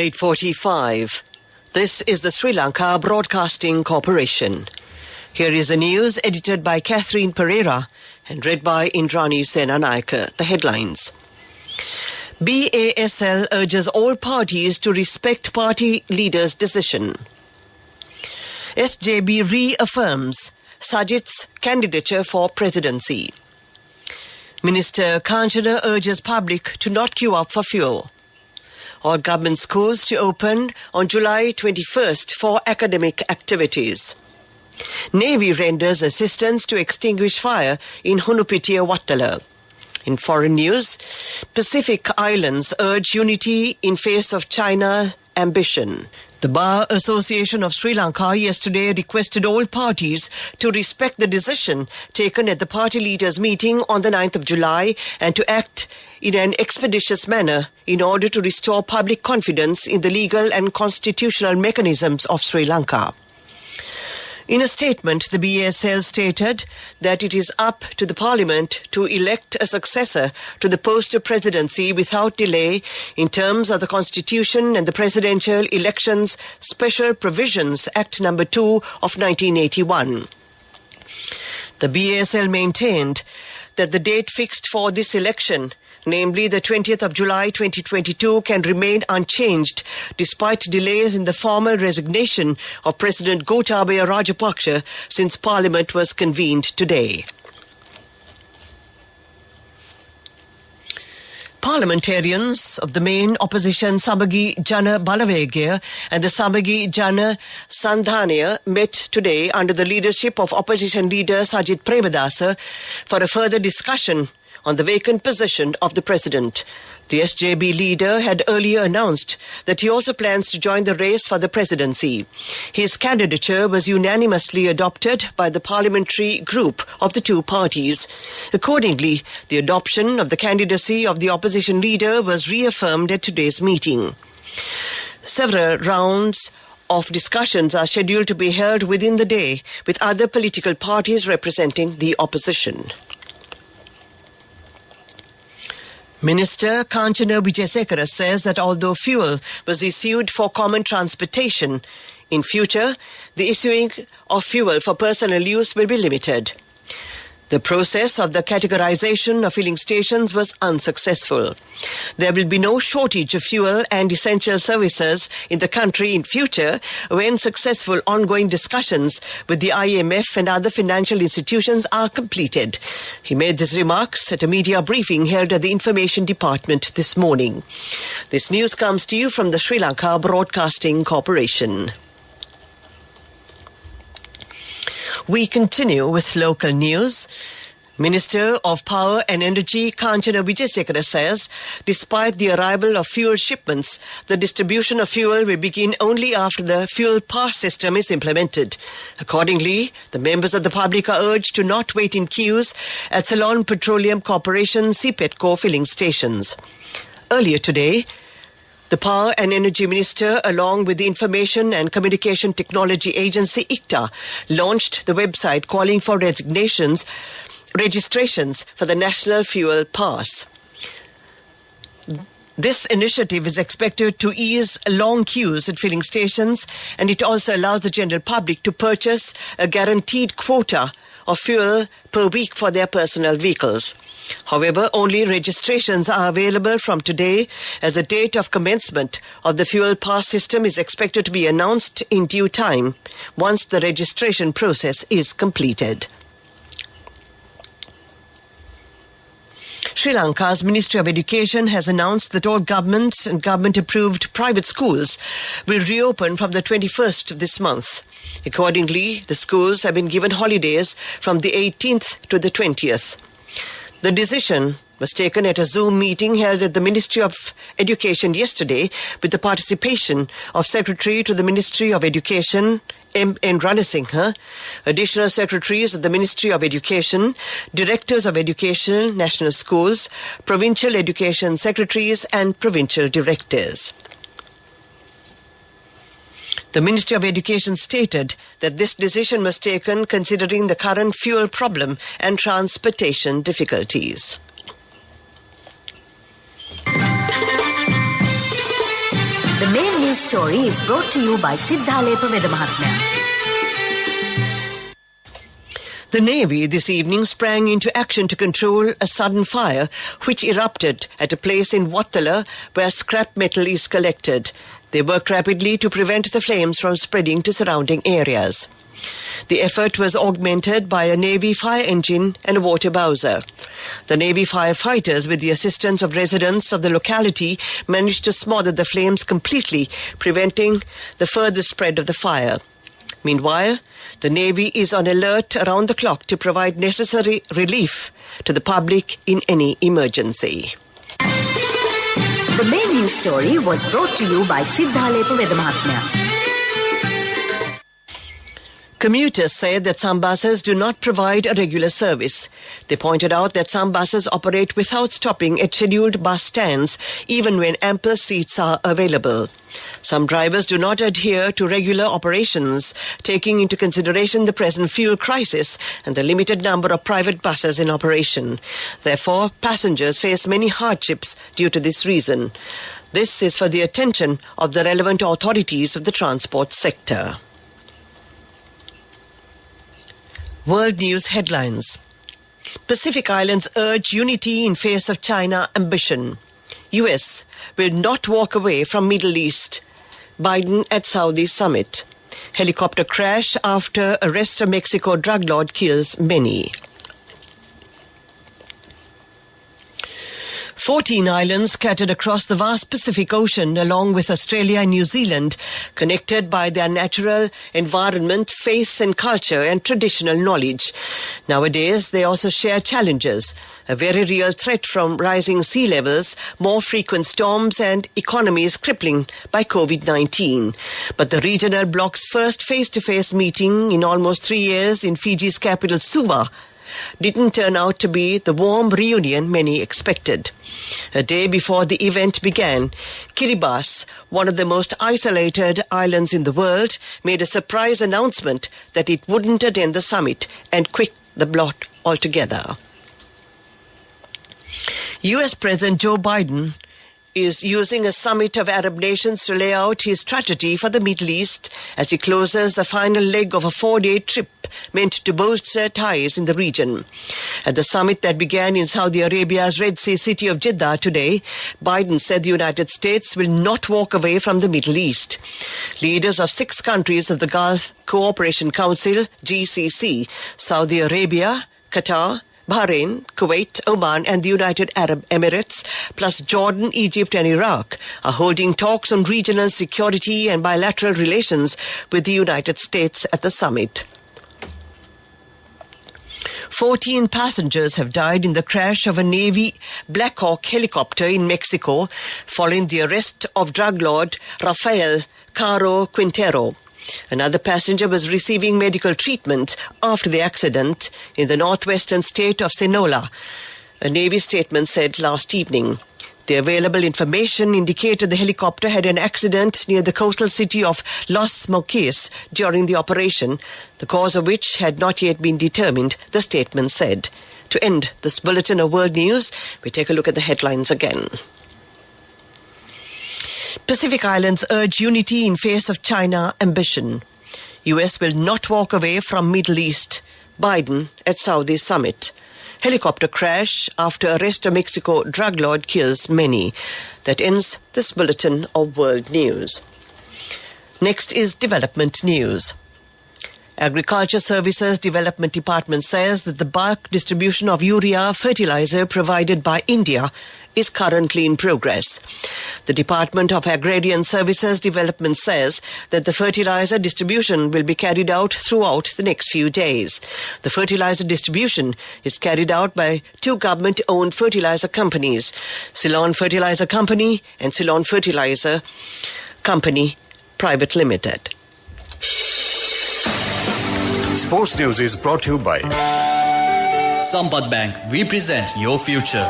8:45. This is the Sri Lanka Broadcasting Corporation. Here is the news edited by Catherine Pereira and read by Indrani Senanayake. The headlines. BASL urges all parties to respect party leaders' decision. SJB reaffirms Sajid's candidature for presidency. Minister Kanchana urges public to not queue up for fuel. All government schools to open on July 21st for academic activities. Navy renders assistance to extinguish fire in Hunupitiya Wattala. In foreign news, Pacific Islands urge unity in face of China ambition. The Bar Association of Sri Lanka yesterday requested all parties to respect the decision taken at the party leaders' meeting on the 9th of July and to act in an expeditious manner in order to restore public confidence in the legal and constitutional mechanisms of Sri Lanka. In a statement, the BASL stated that it is up to the Parliament to elect a successor to the post of presidency without delay in terms of the Constitution and the Presidential Elections Special Provisions Act No. 2 of 1981. The BASL maintained that the date fixed for this election, namely the 20th of July 2022, can remain unchanged despite delays in the formal resignation of President Gotabaya Rajapaksa since Parliament was convened today. Parliamentarians of the main opposition Samagi Jana Balavegya and the Samagi Jana Sandhanaya met today under the leadership of opposition leader Sajid Premadasa for a further discussion on the vacant position of the president. The SJB leader had earlier announced that he also plans to join the race for the presidency. His candidature was unanimously adopted by the parliamentary group of the two parties. Accordingly, the adoption of the candidacy of the opposition leader was reaffirmed at today's meeting. Several rounds of discussions are scheduled to be held within the day with other political parties representing the opposition. Minister Kanchana Wijesekara says that although fuel was issued for common transportation, in future, the issuing of fuel for personal use will be limited. The process of the categorization of filling stations was unsuccessful. There will be no shortage of fuel and essential services in the country in future when successful ongoing discussions with the IMF and other financial institutions are completed. He made these remarks at a media briefing held at the Information Department this morning. This news comes to you from the Sri Lanka Broadcasting Corporation. We continue with local news. Minister of Power and Energy Kanchana Wijesekara says, despite the arrival of fuel shipments, the distribution of fuel will begin only after the fuel pass system is implemented. Accordingly, the members of the public are urged to not wait in queues at Ceylon Petroleum Corporation CPETCO filling stations. Earlier today, the Power and Energy Minister, along with the Information and Communication Technology Agency, ICTA, launched the website calling for registrations for the National Fuel Pass. This initiative is expected to ease long queues at filling stations, and it also allows the general public to purchase a guaranteed quota of fuel per week for their personal vehicles. However, only registrations are available from today, as the date of commencement of the fuel pass system is expected to be announced in due time once the registration process is completed. Sri Lanka's Ministry of Education has announced that all government and government-approved private schools will reopen from the 21st of this month. Accordingly, the schools have been given holidays from the 18th to the 20th. The decision was taken at a Zoom meeting held at the Ministry of Education yesterday with the participation of Secretary to the Ministry of Education, M.N. Ranasinghe, additional secretaries of the Ministry of Education, directors of education, national schools, provincial education secretaries and provincial directors. The Ministry of Education stated that this decision was taken considering the current fuel problem and transportation difficulties. The main story is brought to you by Siddhalepa Vedamahatmya. The Navy this evening sprang into action to control a sudden fire which erupted at a place in Wattala where scrap metal is collected. They worked rapidly to prevent the flames from spreading to surrounding areas. The effort was augmented by a Navy fire engine and a water bowser. The Navy firefighters, with the assistance of residents of the locality, managed to smother the flames completely, preventing the further spread of the fire. Meanwhile, the Navy is on alert around the clock to provide necessary relief to the public in any emergency. The main news story was brought to you by Siddhalepa Vedamahatmya. Commuters said that some buses do not provide a regular service. They pointed out that some buses operate without stopping at scheduled bus stands, even when ample seats are available. Some drivers do not adhere to regular operations, taking into consideration the present fuel crisis and the limited number of private buses in operation. Therefore, passengers face many hardships due to this reason. This is for the attention of the relevant authorities of the transport sector. World News headlines. Pacific Islands urge unity in face of China ambition. US will not walk away from Middle East. Biden at Saudi summit. Helicopter crash after arrest of Mexico drug lord kills many. 14 islands scattered across the vast Pacific Ocean, along with Australia and New Zealand, connected by their natural environment, faith and culture and traditional knowledge. Nowadays, they also share challenges, a very real threat from rising sea levels, more frequent storms and economies crippling by COVID-19. But the regional bloc's first face-to-face meeting in almost 3 years in Fiji's capital, Suva, didn't turn out to be the warm reunion many expected. A day before the event began, Kiribati, one of the most isolated islands in the world, made a surprise announcement that it wouldn't attend the summit and quit the bloc altogether. US President Joe Biden is using a summit of Arab nations to lay out his strategy for the Middle East as he closes the final leg of a 4-day trip meant to bolster ties in the region. At the summit that began in Saudi Arabia's Red Sea city of Jeddah today, Biden said the United States will not walk away from the Middle East. Leaders of 6 countries of the Gulf Cooperation Council, GCC, Saudi Arabia, Qatar, Bahrain, Kuwait, Oman and the United Arab Emirates, plus Jordan, Egypt and Iraq, are holding talks on regional security and bilateral relations with the United States at the summit. 14 passengers have died in the crash of a Navy Black Hawk helicopter in Mexico following the arrest of drug lord Rafael Caro Quintero. Another passenger was receiving medical treatment after the accident in the northwestern state of Sinaloa, a Navy statement said last evening. The available information indicated the helicopter had an accident near the coastal city of Los Moquis during the operation, the cause of which had not yet been determined, the statement said. To end this bulletin of world news, we take a look at the headlines again. Pacific Islands urge unity in face of China ambition. US will not walk away from Middle East. Biden at Saudi summit. Helicopter crash after arrest of Mexico drug lord kills many. That ends this bulletin of world news. Next is development news. Agriculture Services Development Department says that the bulk distribution of urea fertilizer provided by India is currently in progress. The Department of Agrarian Services Development says that the fertilizer distribution will be carried out throughout the next few days. The fertilizer distribution is carried out by 2 government-owned fertilizer companies, Ceylon Fertilizer Company and Ceylon Fertilizer Company Private Limited. Sports News is brought to you by Sampath Bank. We present your future.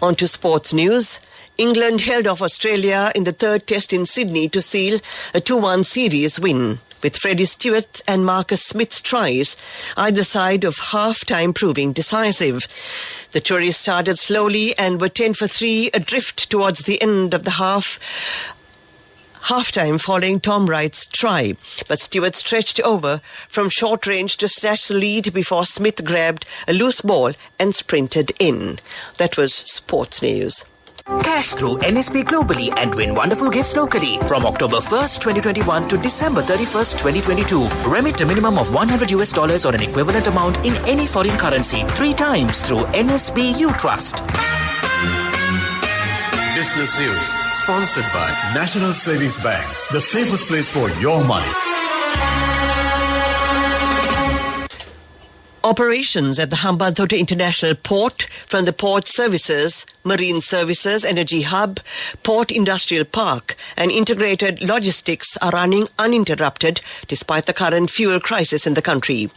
On to sports news. England held off Australia in the 3rd test in Sydney to seal a 2-1 series win. with Freddie Stewart and Marcus Smith's tries either side of half-time proving decisive. The Tories started slowly and were 10 for 3 adrift towards the end of the half-time following Tom Wright's try, but Stewart stretched over from short range to snatch the lead before Smith grabbed a loose ball and sprinted in. That was sports news. Cash through NSP globally and win wonderful gifts locally. From October 1st, 2021 to December 31st, 2022. Remit a minimum of $100 or an equivalent amount in any foreign currency 3 times through NSP U Trust. Business News, sponsored by National Savings Bank, the safest place for your money. Operations at the Hambantota International Port from the Port Services, Marine Services, Energy Hub, Port Industrial Park and Integrated Logistics are running uninterrupted despite the current fuel crisis in the country.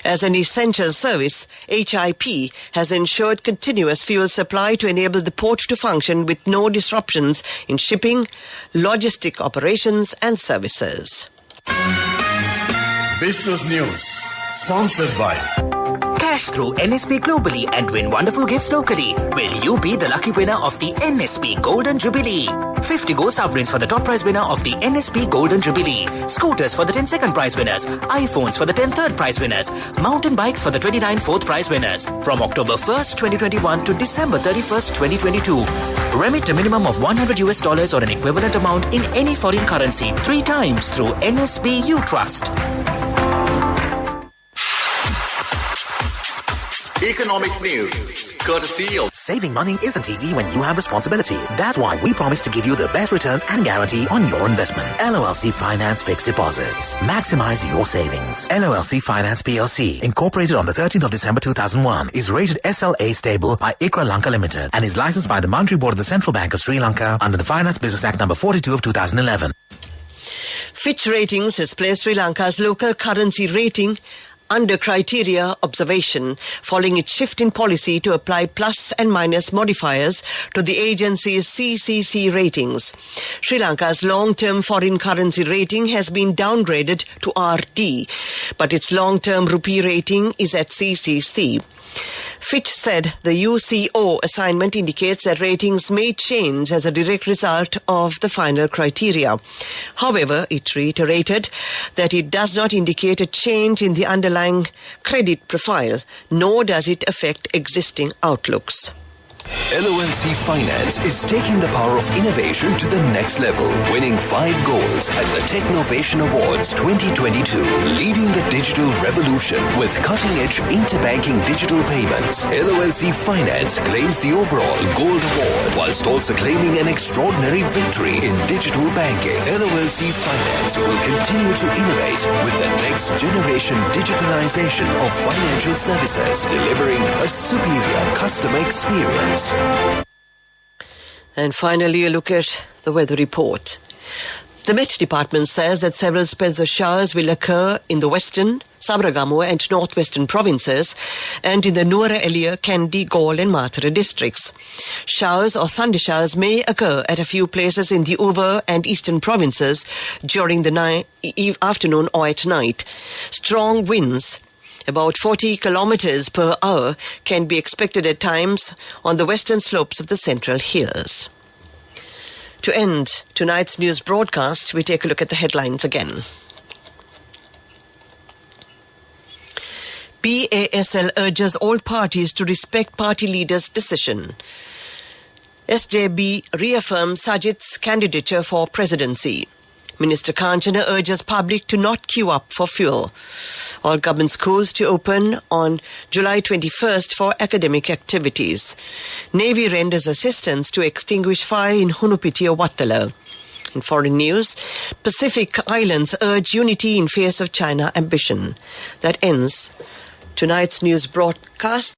As an essential service, HIP has ensured continuous fuel supply to enable the port to function with no disruptions in shipping, logistic operations and services. Business News, sponsored by Cash through NSP globally and win wonderful gifts locally. Will you be the lucky winner of the NSP Golden Jubilee? 50 gold sovereigns for the top prize winner of the NSP Golden Jubilee. Scooters for the 10 second prize winners. iPhones for the 10 third prize winners. Mountain bikes for the 29 fourth prize winners. From October 1st, 2021 to December 31st, 2022. Remit a minimum of $100 or an equivalent amount in any foreign currency 3 times through NSP U Trust. Economic news, courtesy of Saving money isn't easy when you have responsibility. That's why we promise to give you the best returns and guarantee on your investment. LOLC Finance Fixed Deposits. Maximize your savings. LOLC Finance PLC, incorporated on the 13th of December 2001, is rated SLA stable by ICRA Lanka Limited and is licensed by the Monetary Board of the Central Bank of Sri Lanka under the Finance Business Act number 42 of 2011. Fitch Ratings has placed Sri Lanka's local currency rating under criteria observation following its shift in policy to apply plus and minus modifiers to the agency's CCC ratings. Sri Lanka's long-term foreign currency rating has been downgraded to RD, but its long-term rupee rating is at CCC. Fitch said the UCO assignment indicates that ratings may change as a direct result of the final criteria. However, it reiterated that it does not indicate a change in the underlying credit profile, nor does it affect existing outlooks. LOLC Finance is taking the power of innovation to the next level, winning 5 golds at the Technovation Awards 2022, leading the digital revolution with cutting-edge interbanking digital payments. LOLC Finance claims the overall gold award, whilst also claiming an extraordinary victory in digital banking. LOLC Finance will continue to innovate with the next generation digitalization of financial services, delivering a superior customer experience. And finally, a look at the weather report. The Met Department says that several spells of showers will occur in the western, Sabaragamuwa and northwestern provinces and in the Nuwara Eliya, Kandy, Galle and Matara districts. Showers or thunder showers may occur at a few places in the Uva and eastern provinces during the afternoon or at night. Strong winds, about 40 kilometers per hour, can be expected at times on the western slopes of the Central Hills. To end tonight's news broadcast, we take a look at the headlines again. PASL urges all parties to respect party leaders' decision. SJB reaffirms Sajid's candidature for presidency. Minister Kanchana urges public to not queue up for fuel. All government schools to open on July 21st for academic activities. Navy renders assistance to extinguish fire in Hunupiti, Wattala. In foreign news, Pacific Islands urge unity in face of China ambition. That ends tonight's news broadcast.